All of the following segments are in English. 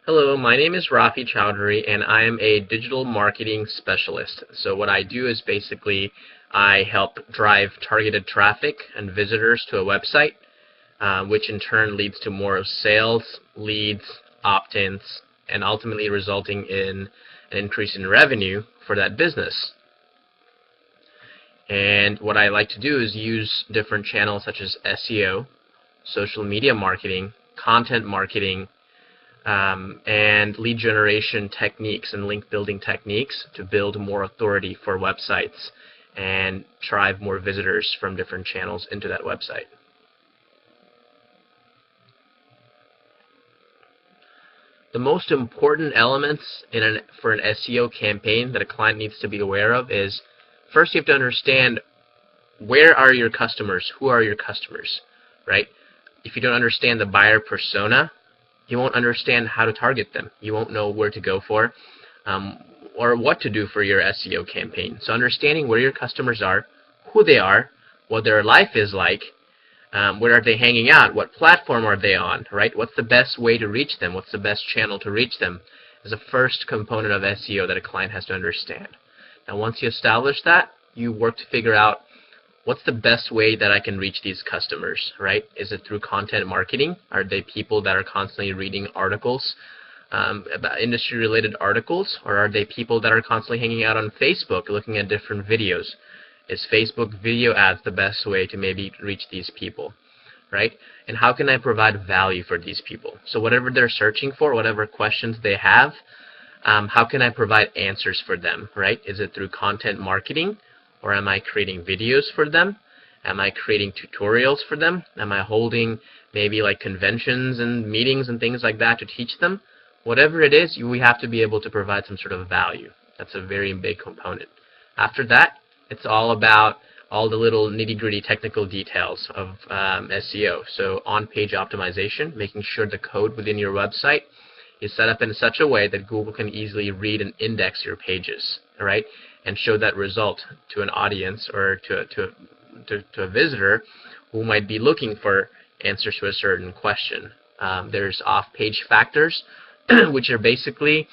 Hello, my name is Rafi Chowdhury, and I am a digital marketing specialist. So what I do is basically I help drive targeted traffic and visitors to a website, which in turn leads to more sales, leads, opt-ins, and ultimately resulting in an increase in revenue for that business. And what I like to do is use different channels such as SEO, social media marketing, content marketing, and lead generation techniques and link building techniques to build more authority for websites and drive more visitors from different channels into that website. The most important elements for an SEO campaign that a client needs to be aware of is, first you have to understand where are your customers, who are your customers, right? If you don't understand the buyer persona, you won't understand how to target them. You won't know where to go for or what to do for your SEO campaign. So understanding where your customers are, who they are, what their life is like, where are they hanging out, what platform are they on, right? What's the best way to reach them? What's the best channel to reach them is the first component of SEO that a client has to understand. Now once you establish that, you work to figure out what's the best way that I can reach these customers, right? Is it through content marketing? Are they people that are constantly reading articles, about industry-related articles? Or are they people that are constantly hanging out on Facebook looking at different videos? Is Facebook video ads the best way to maybe reach these people, right? And how can I provide value for these people? So whatever they're searching for, whatever questions they have, how can I provide answers for them, right? Is it through content marketing? Or am I creating videos for them? Am I creating tutorials for them? Am I holding maybe like conventions and meetings and things like that to teach them? Whatever it is, we have to be able to provide some sort of value. That's a very big component. After that, it's all about all the little nitty-gritty technical details of SEO. So on-page optimization, making sure the code within your website is set up in such a way that Google can easily read and index your pages, right? And show that result to an audience or to a visitor who might be looking for answers to a certain question. There's off-page factors, which are basically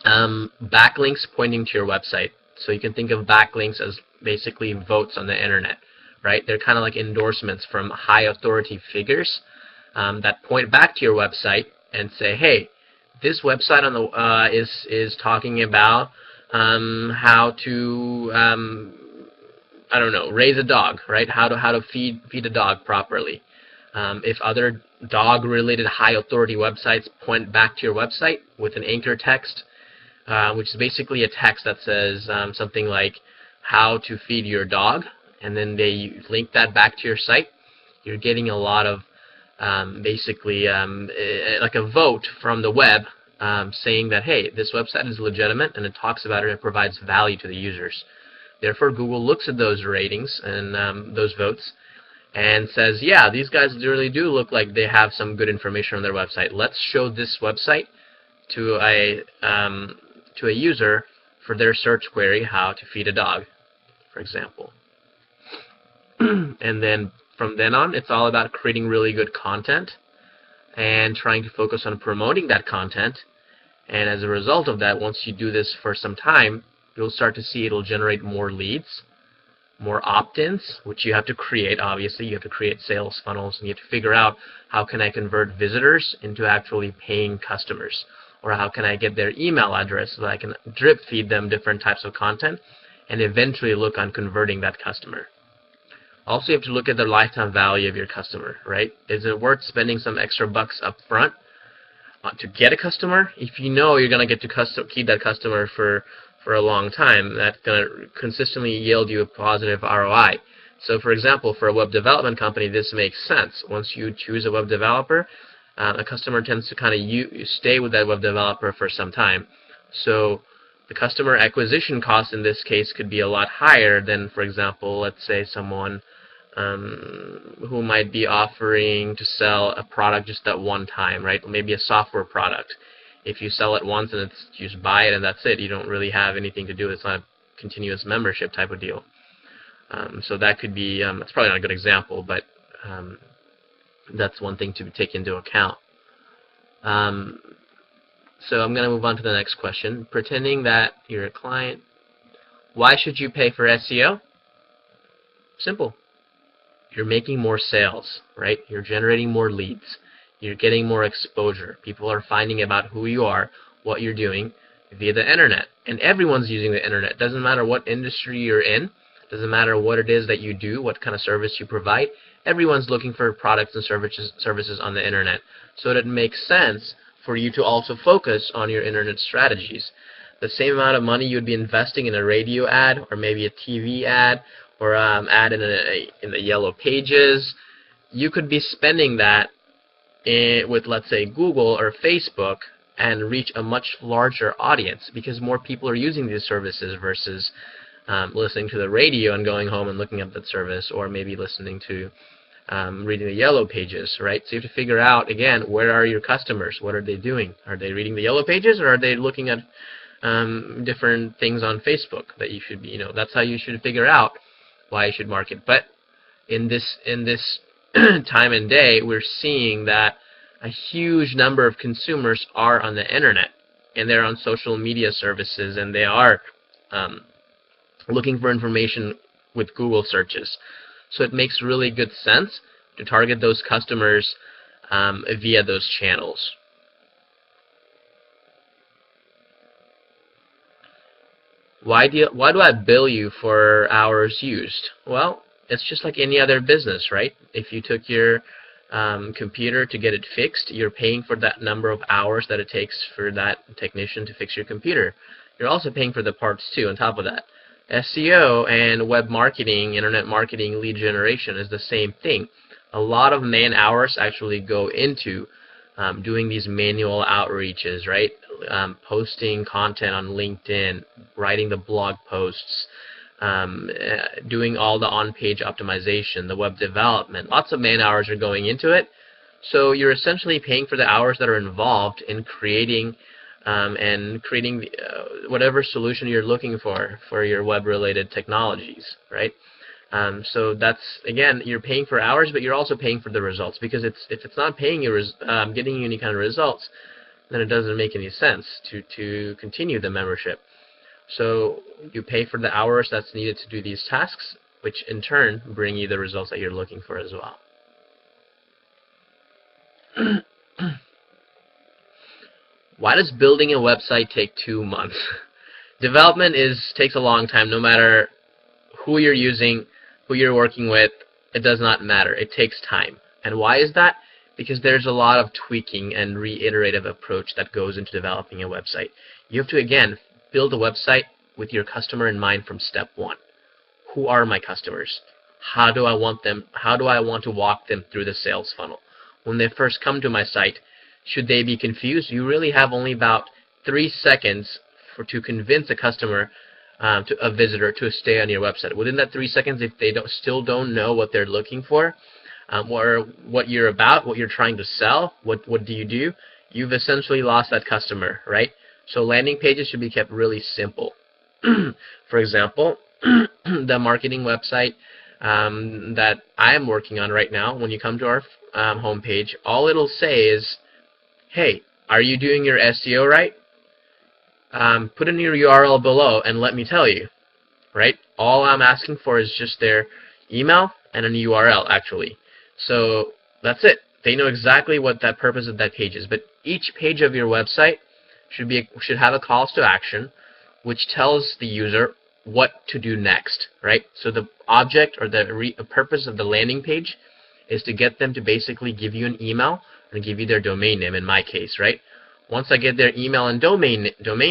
backlinks pointing to your website. So you can think of backlinks as basically votes on the internet, right? They're kind of like endorsements from high authority figures that point back to your website and say, hey, this website on the is talking about how to I don't know, raise a dog, right? How to feed a dog properly. If other dog-related high-authority websites point back to your website with an anchor text, which is basically a text that says something like how to feed your dog, and then they link that back to your site, you're getting a lot of basically like a vote from the web saying that, hey, this website is legitimate and it talks about it and it provides value to the users. Therefore, Google looks at those ratings and those votes and says, yeah, these guys really do look like they have some good information on their website. Let's show this website to a user for their search query, how to feed a dog, for example. And then from then on, it's all about creating really good content and trying to focus on promoting that content. And as a result of that, once you do this for some time, you'll start to see it'll generate more leads, more opt-ins, which you have to create. Obviously, you have to create sales funnels, and you have to figure out how can I convert visitors into actually paying customers, or how can I get their email address so that I can drip feed them different types of content and eventually look on converting that customer. Also, you have to look at the lifetime value of your customer, right? Is it worth spending some extra bucks up front to get a customer? If you know you're going to get to keep that customer for a long time, that's going to consistently yield you a positive ROI. So, for example, for a web development company, this makes sense. Once you choose a web developer, a customer tends to kind of stay with that web developer for some time. So the customer acquisition cost in this case could be a lot higher than, for example, let's say someone who might be offering to sell a product just at one time, right? Maybe a software product. If you sell it once and you just buy it and that's it, you don't really have anything to do. It's not a continuous membership type of deal. So that could be, that's probably not a good example, but that's one thing to take into account. So I'm going to move on to the next question. Pretending that you're a client. Why should you pay for SEO? Simple. You're making more sales, right? You're generating more leads. You're getting more exposure. People are finding about who you are, what you're doing via the internet. And everyone's using the internet. It doesn't matter what industry you're in. It doesn't matter what it is that you do, what kind of service you provide. Everyone's looking for products and services on the internet. So it makes sense for you to also focus on your internet strategies. The same amount of money you would be investing in a radio ad or maybe a TV ad or ad in the Yellow Pages, you could be spending that with, let's say, Google or Facebook and reach a much larger audience because more people are using these services versus listening to the radio and going home and looking up that service, or maybe listening to reading the Yellow Pages, right? So you have to figure out, again, where are your customers? What are they doing? Are they reading the Yellow Pages, or are they looking at different things on Facebook that you should be, that's how you should figure out why you should market. But in this time and day, we're seeing that a huge number of consumers are on the internet, and they're on social media services, and they are looking for information with Google searches. So it makes really good sense to target those customers via those channels. Why do I bill you for hours used? Well, it's just like any other business, right? If you took your computer to get it fixed, you're paying for that number of hours that it takes for that technician to fix your computer. You're also paying for the parts too on top of that. SEO and web marketing, internet marketing, lead generation is the same thing. A lot of man hours actually go into doing these manual outreaches, right? Posting content on LinkedIn, writing the blog posts, doing all the on-page optimization, the web development. Lots of man hours are going into it. So you're essentially paying for the hours that are involved in creating whatever solution you're looking for your web-related technologies, right? So that's, again, you're paying for hours, but you're also paying for the results, because if it's not paying you, getting you any kind of results, then it doesn't make any sense to continue the membership. So you pay for the hours that's needed to do these tasks, which in turn bring you the results that you're looking for as well. Why does building a website take 2 months? Development takes a long time, no matter who you're using, who you're working with. It does not matter. It takes time. And why is that? Because there's a lot of tweaking and reiterative approach that goes into developing a website. You have to, again, build a website with your customer in mind from step one. Who are my customers? How do I want to walk them through the sales funnel? When they first come to my site, should they be confused? You really have only about 3 seconds to convince a customer, a visitor, to stay on your website. Within that 3 seconds, if they still don't know what they're looking for, or what you're about, what you're trying to sell, what do, you've essentially lost that customer, right? So landing pages should be kept really simple. For example, the marketing website that I'm working on right now, when you come to our homepage, all it'll say is, hey, are you doing your SEO right? Put in your URL below and let me tell you, right? All I'm asking for is just their email and an URL, actually. So that's it. They know exactly what that purpose of that page is. But each page of your website should have a calls to action, which tells the user what to do next, right? So the object or the purpose of the landing page is to get them to basically give you an email and give you their domain name, in my case, right? Once I get their email and domain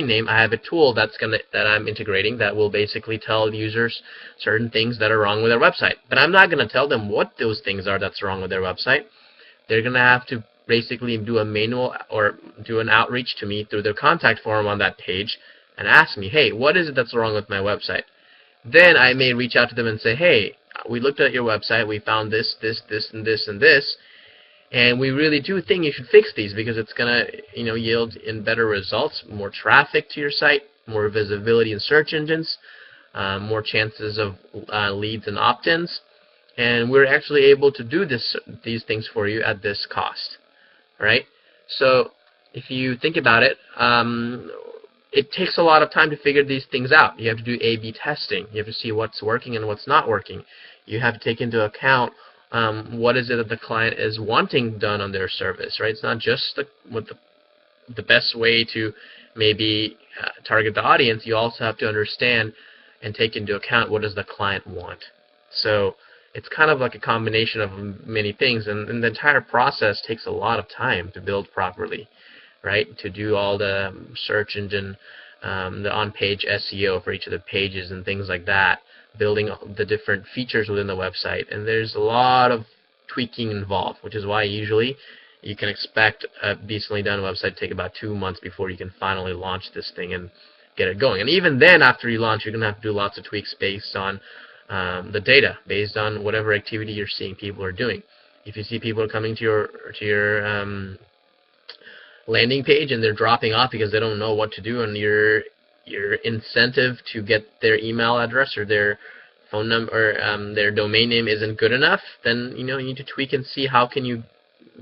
name, I have a tool that I'm integrating that will basically tell the users certain things that are wrong with their website. But I'm not going to tell them what those things are that's wrong with their website. They're going to have to basically do a manual or do an outreach to me through their contact form on that page and ask me, hey, what is it that's wrong with my website? Then I may reach out to them and say, hey, we looked at your website, we found this, this, and this, and this, and we really do think you should fix these because it's going to, yield in better results, more traffic to your site, more visibility in search engines, more chances of leads and opt-ins, and we're actually able to do these things for you at this cost, right? So if you think about it, it takes a lot of time to figure these things out. You have to do A/B testing. You have to see what's working and what's not working. You have to take into account what is it that the client is wanting done on their service, right? It's not just the best way to maybe target the audience. You also have to understand and take into account what does the client want. So it's kind of like a combination of many things, and the entire process takes a lot of time to build properly, right? To do all the search engine, the on-page SEO for each of the pages and things like that, building the different features within the website, and there's a lot of tweaking involved, which is why usually you can expect a decently done website to take about 2 months before you can finally launch this thing and get it going. And even then, after you launch, you're going to have to do lots of tweaks based on the data, based on whatever activity you're seeing people are doing. If you see people are coming to your landing page and they're dropping off because they don't know what to do, and your incentive to get their email address or their phone number or their domain name isn't good enough, then you need to tweak and see how can you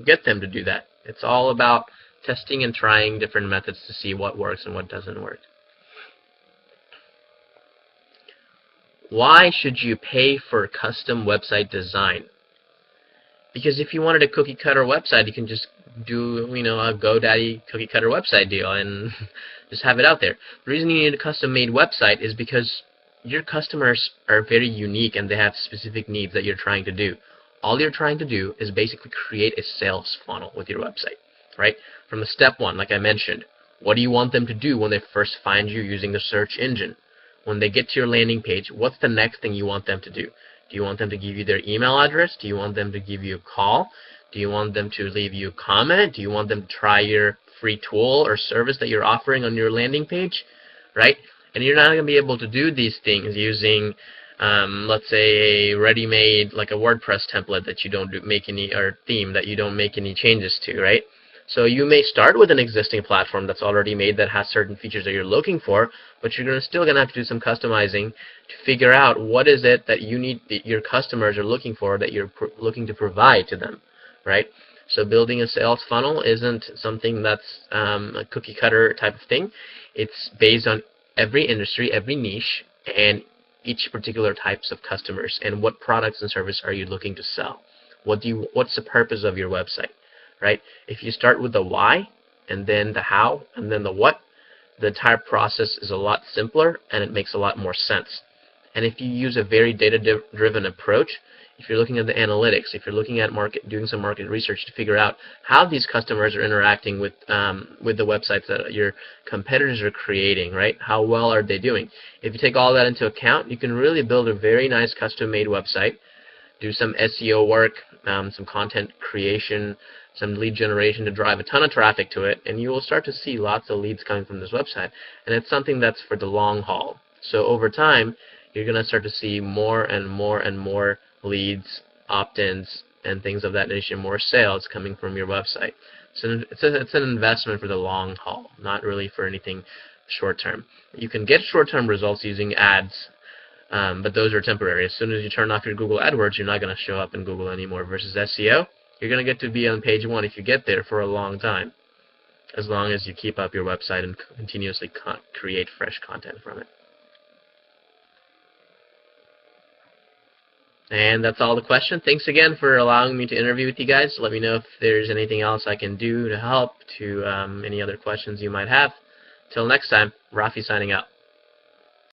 get them to do that. It's all about testing and trying different methods to see what works and what doesn't work. Why should you pay for custom website design? Because if you wanted a cookie cutter website, you can just do a GoDaddy cookie cutter website deal and just have it out there. The reason you need a custom made website is because your customers are very unique and they have specific needs that you're trying to do. All you're trying to do is basically create a sales funnel with your website, right? From the step one, like I mentioned, what do you want them to do when they first find you using the search engine? When they get to your landing page, what's the next thing you want them to do? Do you want them to give you their email address? Do you want them to give you a call? Do you want them to leave you a comment? Do you want them to try your free tool or service that you're offering on your landing page, right? And you're not going to be able to do these things using, let's say, a ready-made, like a WordPress template that you don't make any, or theme that you don't make any changes to, right? So you may start with an existing platform that's already made that has certain features that you're looking for, but you're still going to have to do some customizing to figure out what is it that you need, that your customers are looking for, that you're looking to provide to them, right? So building a sales funnel isn't something that's a cookie cutter type of thing. It's based on every industry, every niche, and each particular types of customers, and what products and service are you looking to sell. What's the purpose of your website, right? If you start with the why, and then the how, and then the what, the entire process is a lot simpler and it makes a lot more sense. And if you use a very data-driven approach, if you're looking at the analytics, if you're looking at doing some market research to figure out how these customers are interacting with the websites that your competitors are creating, right? How well are they doing? If you take all that into account, you can really build a very nice custom-made website, do some SEO work, some content creation, some lead generation to drive a ton of traffic to it, and you will start to see lots of leads coming from this website. And it's something that's for the long haul. So over time, you're going to start to see more and more and more leads, opt-ins, and things of that nature, more sales coming from your website. So it's an investment for the long haul, not really for anything short-term. You can get short-term results using ads, but those are temporary. As soon as you turn off your Google AdWords, you're not going to show up in Google anymore. Versus SEO, you're going to get to be on page one if you get there for a long time, as long as you keep up your website and continuously create fresh content from it. And that's all the question. Thanks again for allowing me to interview with you guys. Let me know if there's anything else I can do to help, any other questions you might have. Till next time, Rafi signing out.